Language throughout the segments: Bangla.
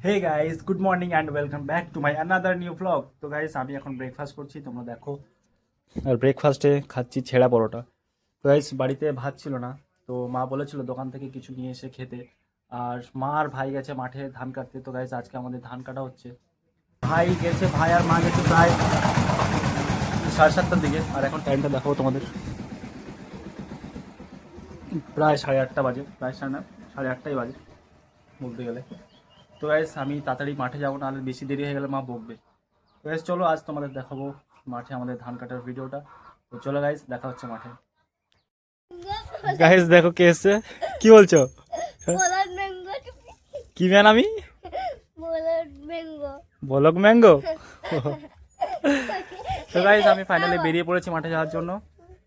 Hey guys, good morning and welcome back to my another new blog. তো গাইস, আমি এখন ব্রেকফাস্ট করছি, তোমরা দেখো। আর ব্রেকফাস্টে খাচ্ছি ছেঁড়া পরোটা। তো গাইস, বাড়িতে ভাত ছিল না, তো মা বলেছিল দোকান থেকে কিছু নিয়ে এসে খেতে। আর মা আর ভাই গেছে মাঠে ধান কাটতে। তো গাইস, আজকে আমাদের ধান কাটা হচ্ছে। ভাই আর মা গেছে প্রায় 7:30টার দিকে। আর এখন টাইমটা দেখাবো তোমাদের, প্রায় 8:30 বাজে, প্রায় 8:30 বাজে বলতে গেলে। তো গাইস, আমি তাড়াতাড়ি মাঠে যাবো, নাহলে বেশি দেরি হয়ে গেলে মা বকবে। তো গাইস চলো, আজ তোমাদের দেখাবো মাঠে আমাদের ধান কাটার ভিডিওটা। তো চলো গাইস, দেখা হচ্ছে মাঠে। গাইস দেখো কে এসছে। কি বলছো? কি ম্যান আমি? বলক ম্যাঙ্গো। তো গাইস, আমি ফাইনালি বেরিয়ে পড়েছি মাঠে যাওয়ার জন্য।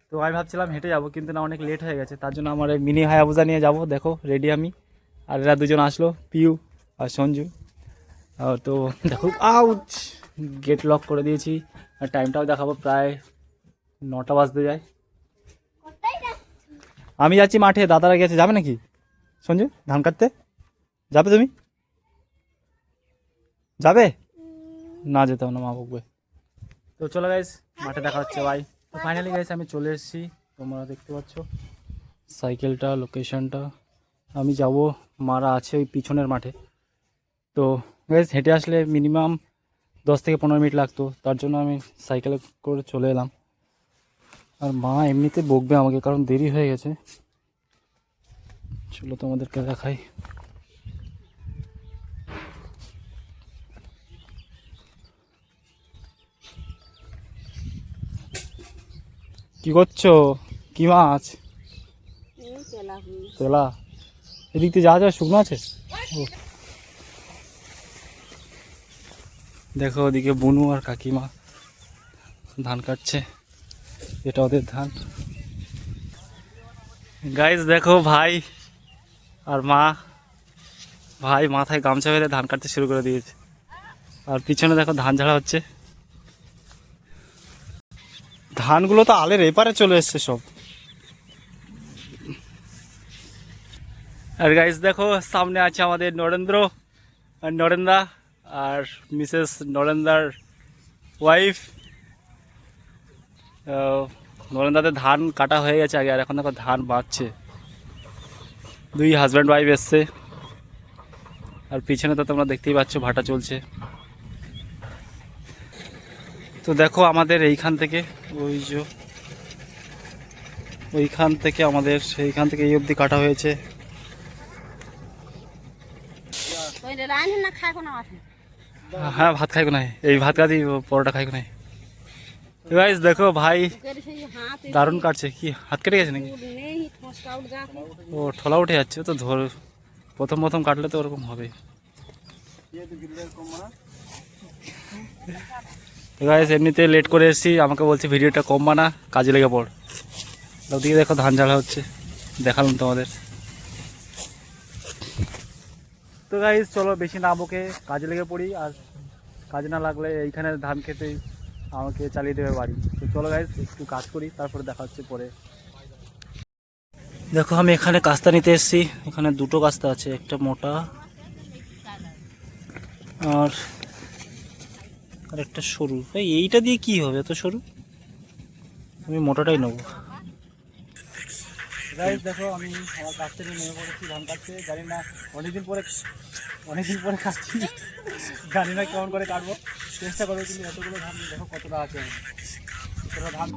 তো আমি ভাবছিলাম হেঁটে যাবো, কিন্তু না, অনেক লেট হয়ে গেছে। তার জন্য আমার এই মিনি হায়াবুসা নিয়ে যাবো। দেখো রেডি আমি। আর এরা দুজন আসলো, পিউ আর সঞ্জু। তো দেখো, আউচ, গেট লক করে দিয়েছি। আর টাইমটাও দেখাবো, প্রায় 9টা বাজতে যায়। আমি যাচ্ছি মাঠে, দাদারা গেছে। যাবে নাকি সঞ্জু ধান কাটতে? যাবে তুমি? যাবে না? যেতে হবে না, মা বকবে। তো চলো গাইস, মাঠে দেখা হচ্ছে, ভাই। তো ফাইনালি গাইস, আমি চলে এসেছি। তোমরা দেখতে পাচ্ছ সাইকেলটা, লোকেশনটা। আমি যাব, মারা আছে ওই পিছনের মাঠে। তো গাইস, হেঁটে আসলে মিনিমাম 10 থেকে 15 মিনিট লাগতো, তার জন্য আমি সাইকেলে করে চলে এলাম। আর মা এমনিতে বকবে আমাকে, কারণ দেরি হয়ে গেছে। চলো তোমাদেরকে দেখাই। কি করছো? কি মাছ? তেলা। এদিক দিয়ে যাওয়া যায়, শুকনো আছে। ও, দেখো ওদিকে বুনু আর কাকিমা ধান কাটছে, এটা ওদের ধান। গাইস দেখো, ভাই আর মা। ভাই মাথায় গামছা বেঁধে ধান কাটতে শুরু করে দিয়েছে। আর পিছনে দেখো ধান ঝাড়া হচ্ছে। ধানগুলো তো আলের এপারে চলে এসছে সব। আর গাইস দেখো, সামনে আছে আমাদের নরেন্দ্র আর নরেন্দা, আর মিসেস নরেন্দার ওয়াইফ। নরেন্দাদের ধান কাটা হয়ে গেছে আগে, আর এখন দেখো ধান বাঁচছে। দুই হাজব্যান্ড ওয়াইফ এসছে। আর পিছনে তো তোমরা দেখতেই পাচ্ছ ভাটা চলছে। তো দেখো আমাদের এইখান থেকে, ওই যে ওইখান থেকে আমাদের সেইখান থেকে এই অবধি কাটা হয়েছে। হ্যাঁ, ভাত খাইকো নাই, এই ভাত কাটি পরোটা খাইকো নাই। গাইস দেখো, ভাই দারুণ কাটছে। কি হাত কেটে গেছে নাকি? ও, ঠোলা উঠে যাচ্ছে তো। ধর, প্রথম প্রথম কাটলে তো ওরকম হবে। তো গাইস, এমনিতে লেট করে এসেছি, আমাকে বলছে ভিডিওটা কম বানা, কাজে লেগে পড়। ওদিকে দেখো ধান ঝাড়া হচ্ছে, দেখালাম তোমাদের। তো গাইস চলো, বেশি না বকে কাজে লেগে পড়ি। আর কাজে না লাগলে এইখানে ধান খেতেই আমাকে চালিয়ে দেবে বাড়ি। তো চলো গাইস, একটু কাজ করি, তারপরে দেখা হচ্ছে পরে। দেখো, আমি এখানে কাস্তা নিতে এসেছি। এখানে দুটো কাস্তা আছে, একটা মোটা আর আর একটা সরু। এইটা দিয়ে কি হবে এত সরু? আমি মোটাটাই নেবো। গাইস দেখো, আমি আমার কাস্তে নিয়ে নেমে পড়েছি ধান কাটতে। জানি না, অনেকদিন পরে কাটছি, জানি না কেমন করে কাটবো। চেষ্টা করবো, কিন্তু এতগুলো ধান দেখো কতটা আছে, কতটা ধান।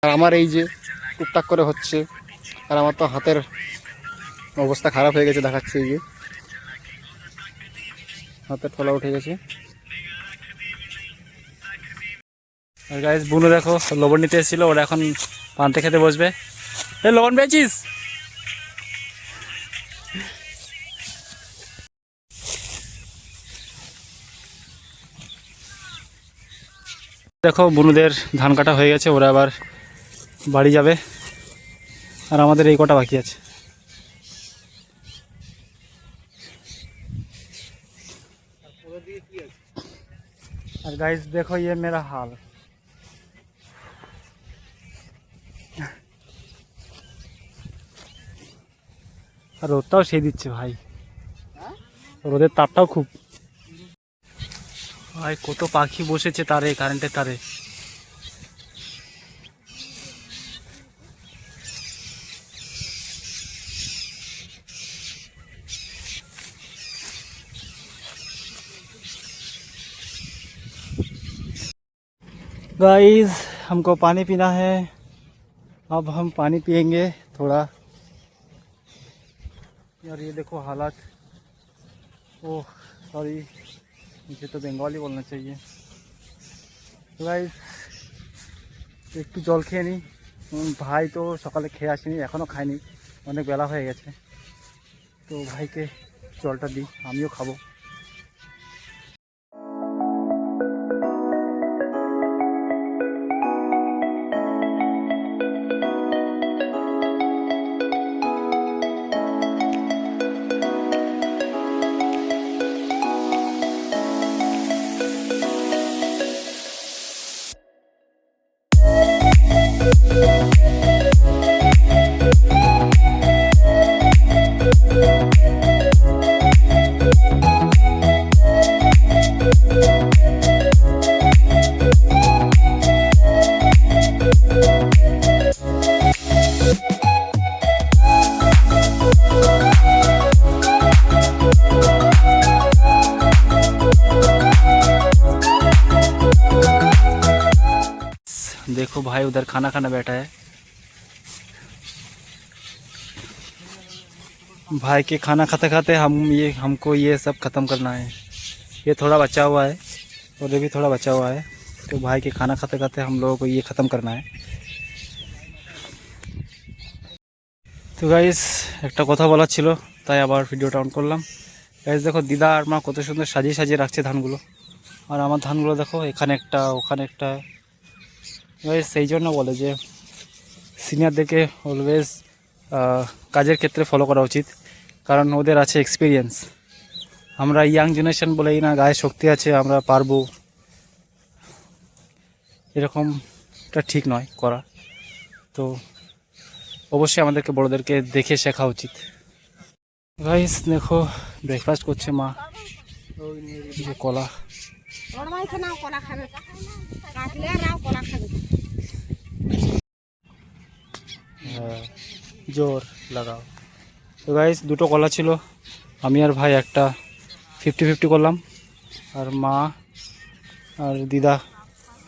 আর আমার এই যে টুকটাক করে হচ্ছে, আর আমার তো হাতের অবস্থা খারাপ হয়ে গেছে দেখাচ্ছে, এই যে হাতের তলা উঠে গেছে। আর গাইস বুনু দেখো লবণ নিতে এসেছিল, ওরা এখন পান্তে খেতে বসবে। এ লবণ পেয়েছিস? দেখো বুনুদের ধান কাটা হয়ে গেছে, ওরা আবার বাড়ি যাবে, আর আমাদের এই কটা বাকি আছে। আর गाइस देखो ये मेरा हाल, আর রোদটাও সেই দিচ্ছে ভাই, রোদের তাপটাও খুব। ভাই কত পাখি বসেছে তারে, কারেন্টের তারে। गाइस हमको पानी पीना है, अब हम पानी पियेंगे थोड़ा। यार ये देखो हालात, ओह सॉरी मुझे तो बंगाली बोलना चाहिए। तो गाइस একটু জল খেয়ে নিই, ভাই তো সকালে খেয়ে আসেনি, এখনও খায়নি, অনেক বেলা হয়ে গেছে। তো ভাইকে জলটা দিই, আমিও খাবো। देखो भाई उधर खाना खाना बैठा है, भाई के खाना खाते खाते हमको ये सब ख़त्म करना है। ये थोड़ा बचा हुआ है और ये भी थोड़ा बचा हुआ है, तो भाई के खाना खाते खाते हम लोगों को ये ख़त्म करना है। तो गाइस একটা কথা বলার ছিল, তাই আবার ভিডিওটা অন করলাম। গাইস দেখো দিদা আর মা কত সুন্দর সাজিয়ে সাজিয়ে রাখছে ধানগুলো, আর আমার ধানগুলো দেখো এখানে একটা ওখানে একটা। গাইস সেই জন্য বলে যে সিনিয়রদেরকে অলওয়েজ কাজের ক্ষেত্রে ফলো করা উচিত, কারণ ওদের আছে এক্সপিরিয়েন্স। আমরা ইয়াং জেনারেশন বলেই না গায়ে শক্তি আছে আমরা পারবো, এরকমটা ঠিক নয় করা। তো অবশ্যই আমাদেরকে বড়োদেরকে দেখে শেখা উচিত। গাইস দেখো ব্রেকফাস্ট করছে মা, যে কলা, জোর লাগাও। তো গাইস দুটো কলা ছিল, আমি আর ভাই একটা 50-50 করলাম, আর মা আর দিদা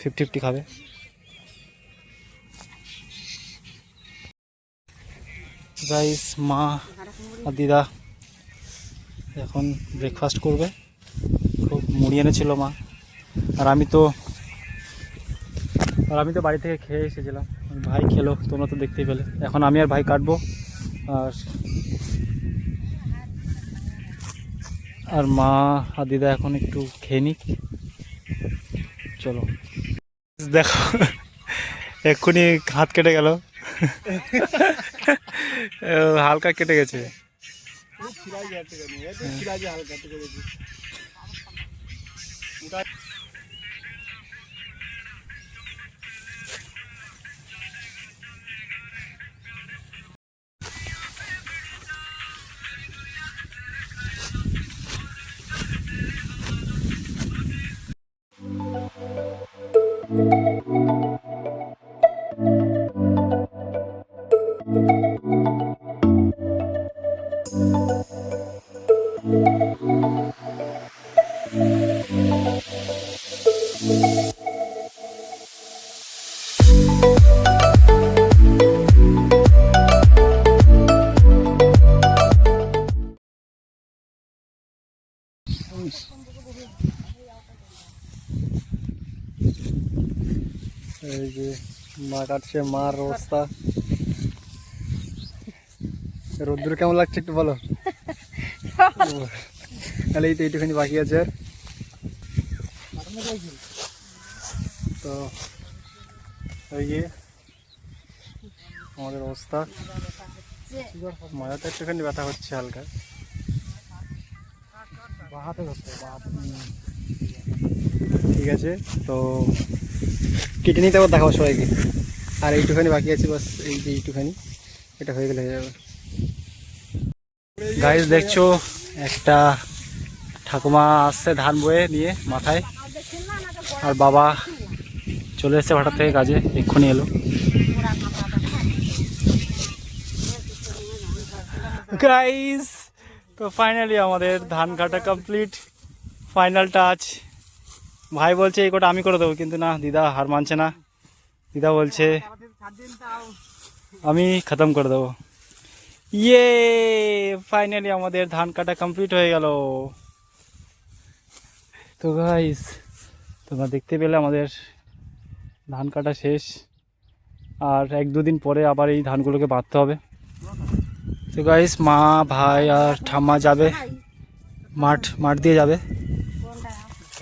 50-50 খাবে। গাইস মা আর দিদা এখন ব্রেকফাস্ট করবে, খুব মুড়ি এনেছিল মা, আর আমি তো বাড়ি থেকে খেয়ে এসেছিলাম। ভাই খেলো, তোমরা তো দেখতেই পেলে। এখন আমি আর ভাই কাটবো, আর মা আর দিদা এখন একটু খেয়ে নিক। চলো দেখো এক্ষুনি হাত কেটে গেল, হালকা কেটে গেছে। এই যে মা কাটছে, মার অবস্থা। রোদ্দুর কেমন লাগছে একটু বলো। তাহলে এই তো এইটুখানি বাকি আছে আর। তো এই যে আমাদের অবস্থা, মাথাতে একটুখানি ব্যথা হচ্ছে হালকা। ঠিক আছে, তো কেটে নিতে আবার দেখাবো সবাইকে। আর এইটুখানি বাকি আছে, বাস এই যে এইটুখানি, এটা হয়ে গেলে হয়ে যাবে। গাইস দেখছো একটা ঠাকুমা আসছে ধান বয়ে নিয়ে মাথায়, আর বাবা চলে এসছে হঠাৎ থেকে কাজে, এক্ষুনি এলো। গাইস তো ফাইনালি আমাদের ধান কাটা কমপ্লিট, ফাইনাল টাচ। ভাই বলছে এই কটা আমি করে দেবো, কিন্তু না, দিদা হার মানছে না। দিদা বলছে আমি খতম করে দেবো। ইয়ে ফাইনালি আমাদের ধান কাটা কমপ্লিট হয়ে গেল। তো গাইস তোমরা দেখতে পেলে আমাদের ধান কাটা শেষ, আর 1-2 দিন পরে আবার এই ধানগুলোকে বাঁধতে হবে। তো গাইস মা ভাই আর ঠাম্মা যাবে মাঠ দিয়ে যাবে,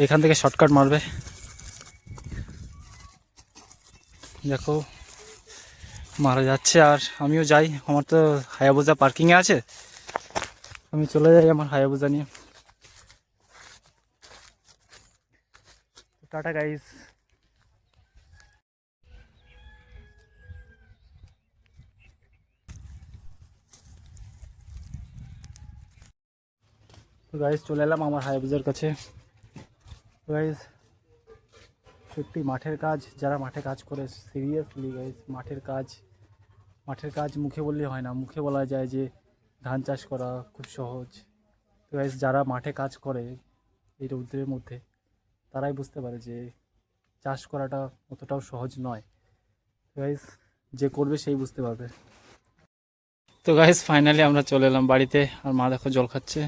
এখান থেকে শর্টকাট মারবে। দেখো মারা যাচ্ছে, আর আমিও যাই। আমার তো হায়াবুসা পার্কিংয়ে আছে, আমি চলে যাই আমার হায়াবুসা নিয়ে। Tata guys. তো গাইস চলে এলাম আমার হায়াবুসার কাছে। তো গাইস সত্যি মাঠের কাজ, যারা মাঠে কাজ করে সিরিয়াসলি গাইস, মাঠের কাজ মুখে বললে হয় না। মুখে বলা যায় যে ধান চাষ করা খুব সহজ। তো গাইস যারা মাঠে কাজ করে এই রৌদ্রের মধ্যে, তারাই বুঝতে পারে যে চাষ করাটা অতটাও সহজ নয়। তো গাইস যে করবে সেই বুঝতে পারবে। তো গাইস ফাইনালি আমরা চলে এলাম বাড়িতে, আর মা দেখো জল খাচ্ছে।